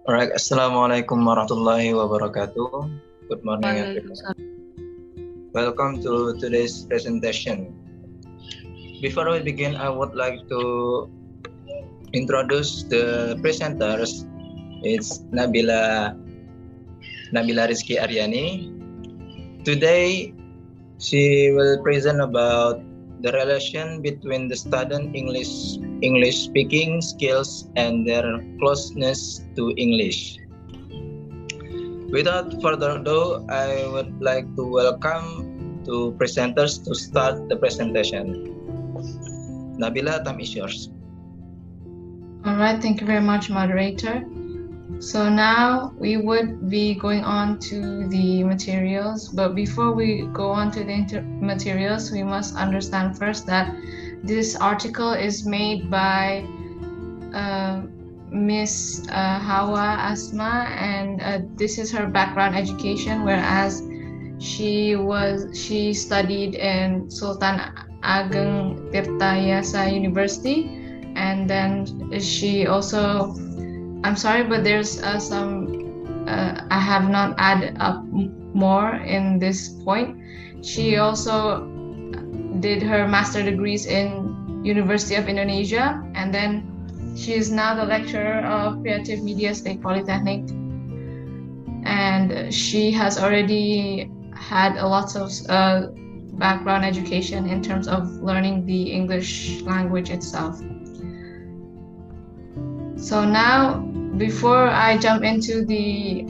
Alright, Assalamualaikum warahmatullahi wabarakatuh. Good morning, everyone. Waalaikumsalam. Welcome to today's presentation. Before we begin, I would like to introduce the presenters. It's Nabila Rizky Aryani. Today, she will present about the relation between the student English speaking skills and their closeness to English. Without further ado, I would like to welcome two presenters to start the presentation. Nabila, time is yours. All right, thank you very much, moderator. So now we would be going on to the materials, but before we go on to the materials, we must understand first that this article is made by Miss Hawa Asma, and this is her background education, whereas she studied in Sultan Ageng Tirtayasa University, and then she also, I'm sorry, but there's I have not added up more in this point. She also did her master degrees in University of Indonesia, and then she is now the lecturer of Creative Media State Polytechnic, and she has already had a lot of background education in terms of learning the English language itself. So now, before I jump into the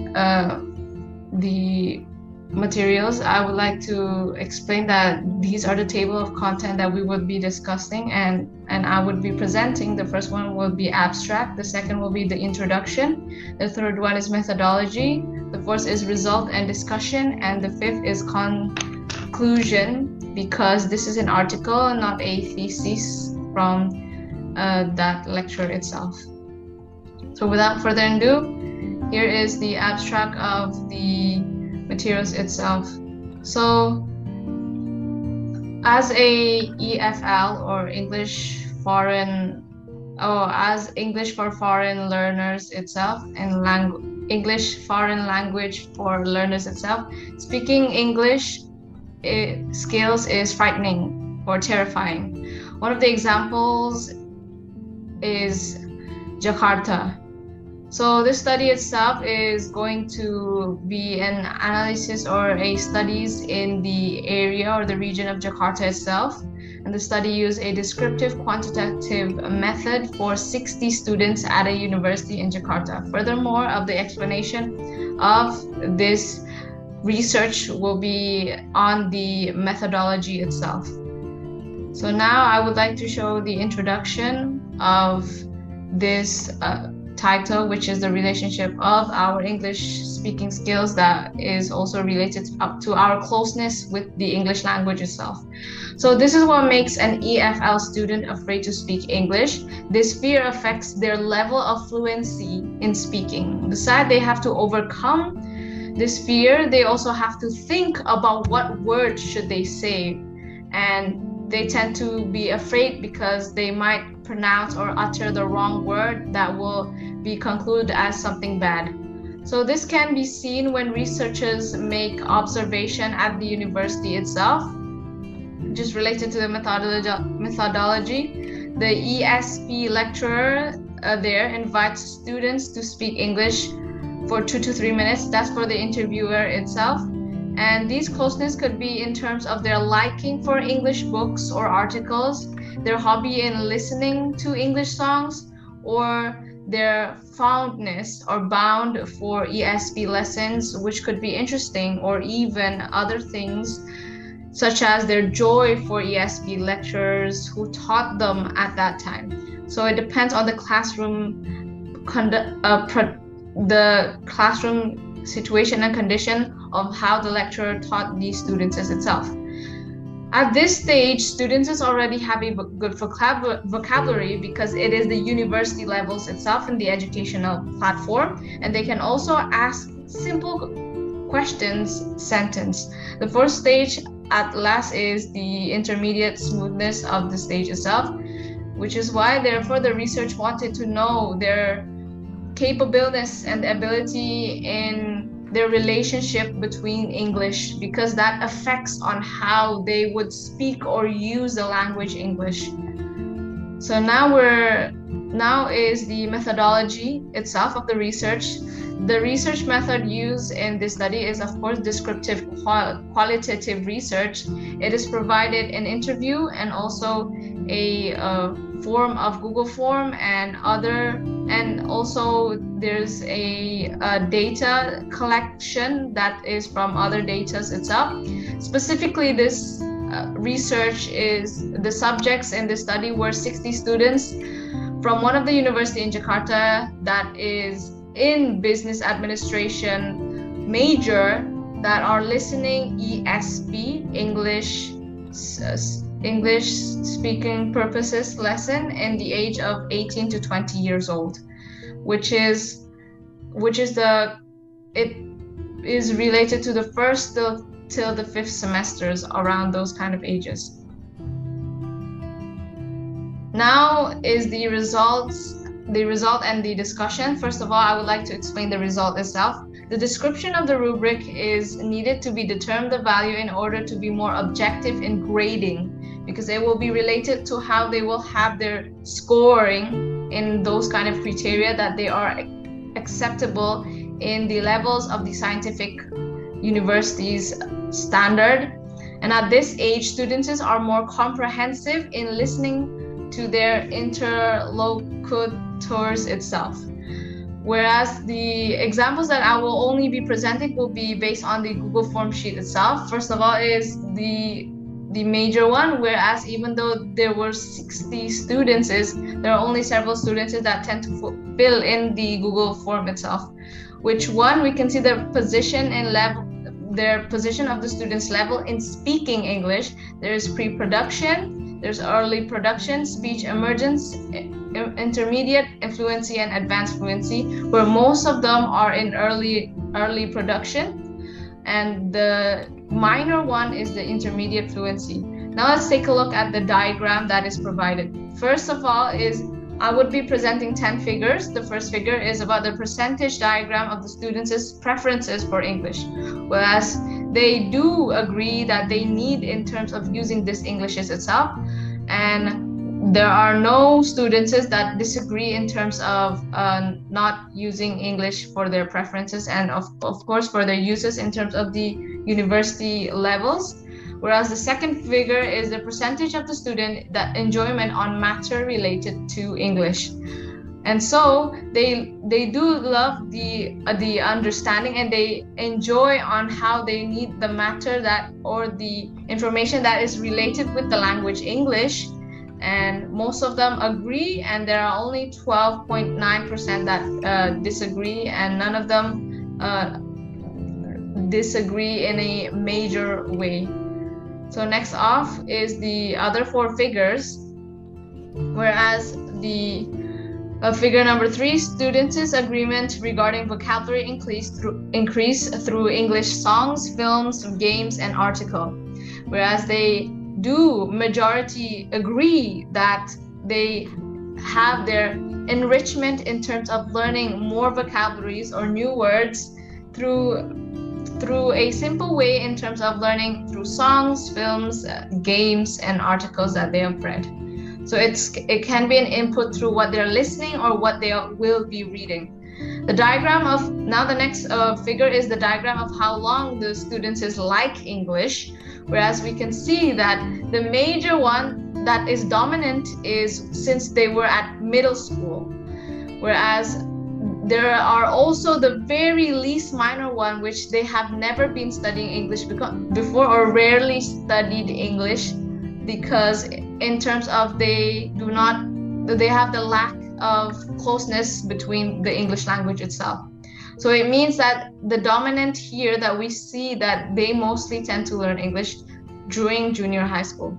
materials, I would like to explain that these are the table of content that we would be discussing, and I would be presenting. The first one will be abstract, the second will be the introduction, the third one is methodology, the fourth is result and discussion, and the fifth is conclusion, because this is an article, not a thesis from that lecture itself. So without further ado, here is the abstract of the materials itself. So as a EFL, or English for foreign learners itself, and English foreign language for learners itself, speaking English skills is frightening or terrifying. One of the examples is Jakarta. So this study itself is going to be an analysis or a studies in the area or the region of Jakarta itself. And the study used a descriptive quantitative method for 60 students at a university in Jakarta. Furthermore, of the explanation of this research will be on the methodology itself. So now I would like to show the introduction of this title, which is the relationship of our English speaking skills that is also related to our closeness with the English language itself. So this is what makes an EFL student afraid to speak English. This fear affects their level of fluency in speaking. Besides, they have to overcome this fear. They also have to think about what words should they say, and they tend to be afraid because they might pronounce or utter the wrong word that will be concluded as something bad. So this can be seen when researchers make observation at the university itself, which is related to the methodology. The ESP lecturer there invites students to speak English for 2 to 3 minutes. That's for the interviewer itself. And these closeness could be in terms of their liking for English books or articles, their hobby in listening to English songs, or their fondness or bound for ESP lessons, which could be interesting, or even other things such as their joy for ESP lecturers who taught them at that time. So it depends on the classroom situation and condition of how the lecturer taught these students as itself. At this stage, students already have a good vocabulary because it is the university levels itself in the educational platform, and they can also ask simple questions sentence. The first stage at last is the intermediate smoothness of the stage itself, which is why therefore the research wanted to know their capability and the ability in their relationship between English, because that affects on how they would speak or use the language English. So now is the methodology itself of the research. The research method used in this study is, of course, descriptive qualitative research. It is provided an interview and also a form of Google form and also there's a data collection that is from other data itself. Specifically, this research is the subjects in this study were 60 students from one of the university in Jakarta that is in business administration major that are listening ESP, English speaking purposes lesson in the age of 18 to 20 years old, which is it is related to the first till the fifth semesters, around those kind of ages. Now is the result and the discussion. First of all, I would like to explain the result itself. The description of the rubric is needed to be determined the value in order to be more objective in grading, because it will be related to how they will have their scoring in those kind of criteria that they are acceptable in the levels of the scientific university's standard. And at this age, students are more comprehensive in listening to their interlocutors itself. Whereas the examples that I will only be presenting will be based on the Google form sheet itself. First of all is the major one, whereas even though there were 60 students, there are only several students that tend to fill in the Google form itself. Which one, we can see their position and level, their position of the students' level in speaking English. There is pre-production, there's early production, speech emergence, intermediate fluency, and advanced fluency, where most of them are in early production, and the minor one is the intermediate fluency. Now let's take a look at the diagram that is provided. First of all I would be presenting 10 figures. The first figure is about the percentage diagram of the students' preferences for English, whereas they do agree that they need in terms of using this English itself, and there are no students that disagree in terms of not using English for their preferences, and of course for their uses in terms of the university levels. Whereas the second figure is the percentage of the student that enjoyment on matter related to English. And so they do love the understanding, and they enjoy on how they need the matter that, or the information that is related with the language English. And most of them agree, and there are only 12.9% that disagree, and none of them disagree in a major way. So next off is the other four figures, whereas the figure number 3, students' agreement regarding vocabulary increase through English songs, films, games, and article, whereas they do majority agree that they have their enrichment in terms of learning more vocabularies or new words through a simple way in terms of learning through songs, films, games, and articles that they have read. So it can be an input through what they're listening or what they will be reading. The diagram of, now the next figure is the diagram of how long the students like English, whereas we can see that the major one that is dominant is since they were at middle school, whereas there are also the very least minor one, which they have never been studying English before or rarely studied English, because in terms of they have the lack of closeness between the English language itself. So it means that the dominant here that we see that they mostly tend to learn English during junior high school.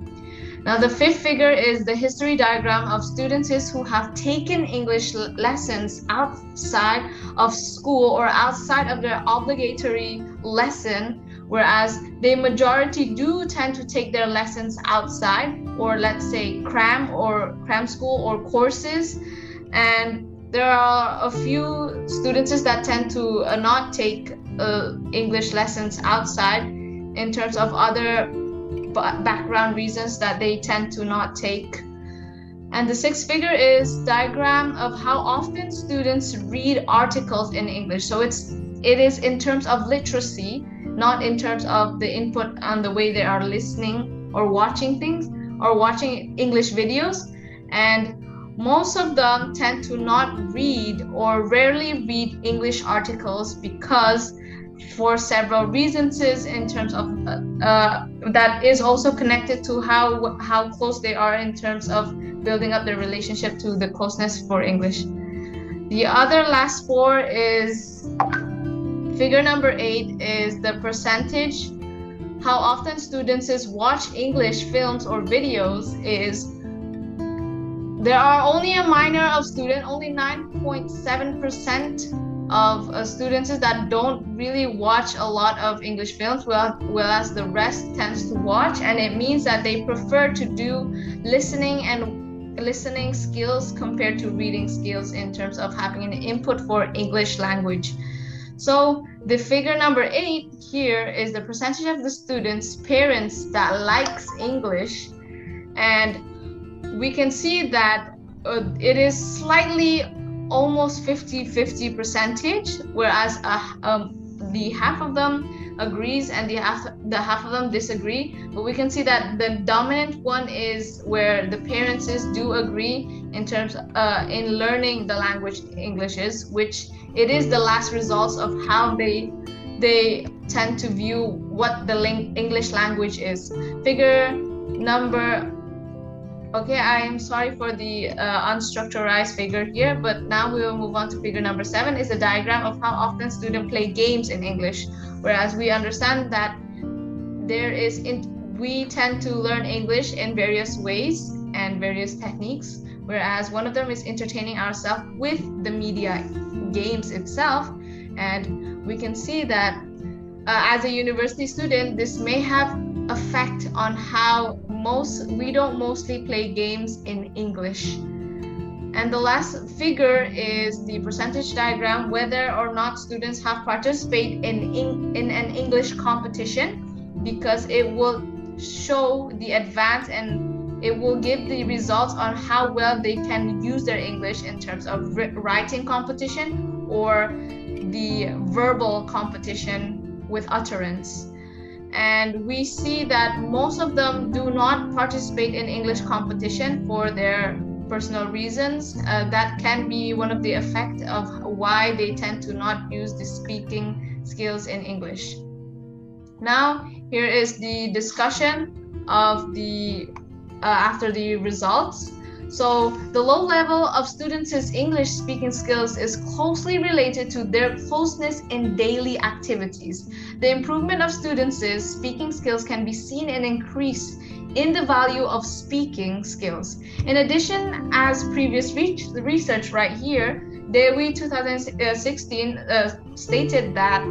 Now the fifth figure is the history diagram of students who have taken English lessons outside of school or outside of their obligatory lesson, whereas the majority do tend to take their lessons outside, or let's say cram school or courses, and there are a few students that tend to not take English lessons outside in terms of other background reasons that they tend to not take. And the sixth figure is diagram of how often students read articles in English. So it is in terms of literacy, not in terms of the input on the way they are listening or watching things or watching English videos. And most of them tend to not read or rarely read English articles because for several reasons in terms of that is also connected to how close they are in terms of building up their relationship to the closeness for English. The other last four is figure number 8 is the percentage. How often students watch English films or videos is there are only a minor of students, only 9.7% of students that don't really watch a lot of English films, whereas the rest tends to watch, and it means that they prefer to do listening skills compared to reading skills in terms of having an input for English language. So the figure number 8 here is the percentage of the students' parents that likes English, and we can see that it is slightly almost 50-50 percentage, whereas the half of them agrees and the half of them disagree. But we can see that the dominant one is where the parents do agree in terms in learning the language English is, which it is the last results of how they tend to view what the English language is. Figure number Okay, I am sorry for the unstructured figure here, but now we will move on to figure number 7 is a diagram of how often students play games in English. Whereas we understand that we tend to learn English in various ways and various techniques, whereas one of them is entertaining ourselves with the media games itself. And we can see that as a university student, this may have effect on how we don't mostly play games in English. And the last figure is the percentage diagram, whether or not students have participated in an English competition, because it will show the advance and it will give the results on how well they can use their English in terms of writing competition or the verbal competition with utterance. And we see that most of them do not participate in English competition for their personal reasons. That can be one of the effects of why they tend to not use the speaking skills in English. Now, here is the discussion of the after the results. So the low level of students' English speaking skills is closely related to their closeness in daily activities. The improvement of students' speaking skills can be seen in increase in the value of speaking skills. In addition, as previous research right here, Dewi 2016 stated that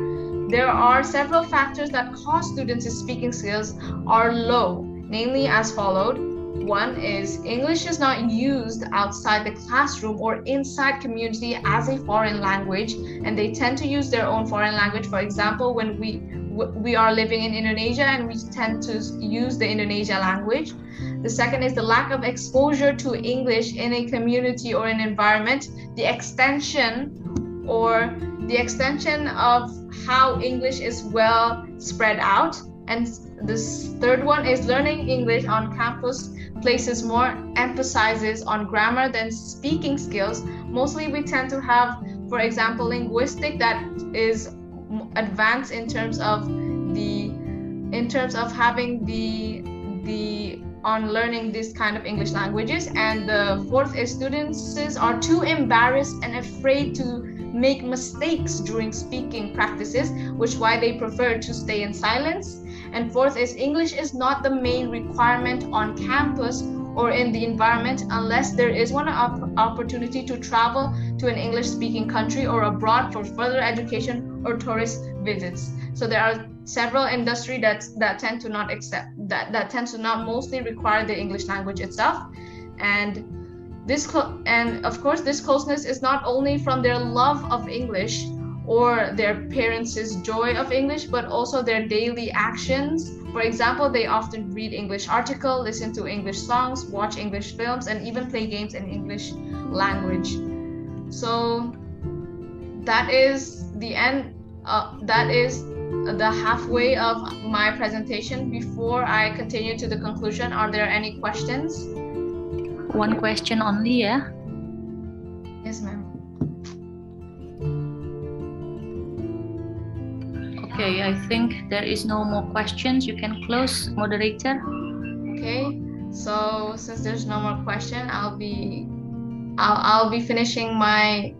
there are several factors that cause students' speaking skills are low, namely as followed. One is English is not used outside the classroom or inside community as a foreign language, and they tend to use their own foreign language. For example, when we are living in Indonesia and we tend to use the Indonesia language. The second is the lack of exposure to English in a community or an environment. The extension of how English is well spread out. And this third one is learning English on campus places more emphasis on grammar than speaking skills. Mostly we tend to have, for example, linguistic that is advanced in terms of having the on learning this kind of English languages. And the fourth is students are too embarrassed and afraid to make mistakes during speaking practices, which why they prefer to stay in silence. And fourth is English is not the main requirement on campus or in the environment unless there is one opportunity to travel to an English-speaking country or abroad for further education or tourist visits. So there are several industries that tend to not mostly require the English language itself. And And of course, this closeness is not only from their love of English or their parents' joy of English, but also their daily actions. For example, they often read English articles, listen to English songs, watch English films, and even play games in English language. So that is the end. That is the halfway of my presentation. Before I continue to the conclusion, are there any questions? One question only, yeah? Yes, ma'am. Okay, I think there is no more questions. You can close, moderator. Okay, so since there's no more question, I'll be finishing my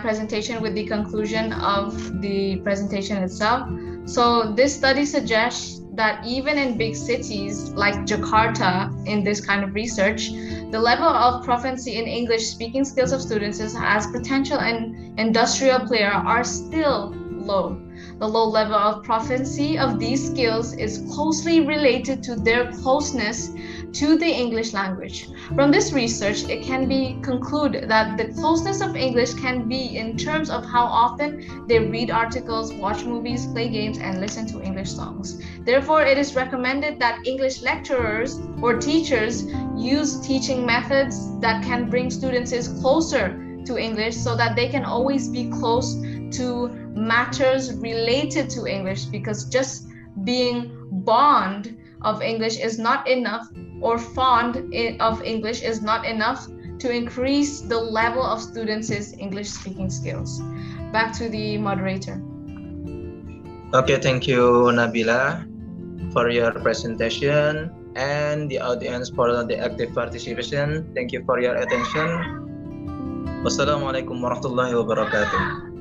presentation with the conclusion of the presentation itself. So this study suggests that even in big cities like Jakarta, in this kind of research, the level of proficiency in English speaking skills of students as potential and industrial player are still low. The low level of proficiency of these skills is closely related to their closeness to the English language. From this research, it can be concluded that the closeness of English can be in terms of how often they read articles, watch movies, play games, and listen to English songs. Therefore, it is recommended that English lecturers or teachers use teaching methods that can bring students closer to English so that they can always be close to matters related to English, because just being fond of English is not enough, or fond of English is not enough to increase the level of students' English speaking skills. Back to the moderator. Okay, thank you, Nabila, for your presentation, and the audience for the active participation. Thank you for your attention. Wassalamualaikum warahmatullahi wabarakatuh.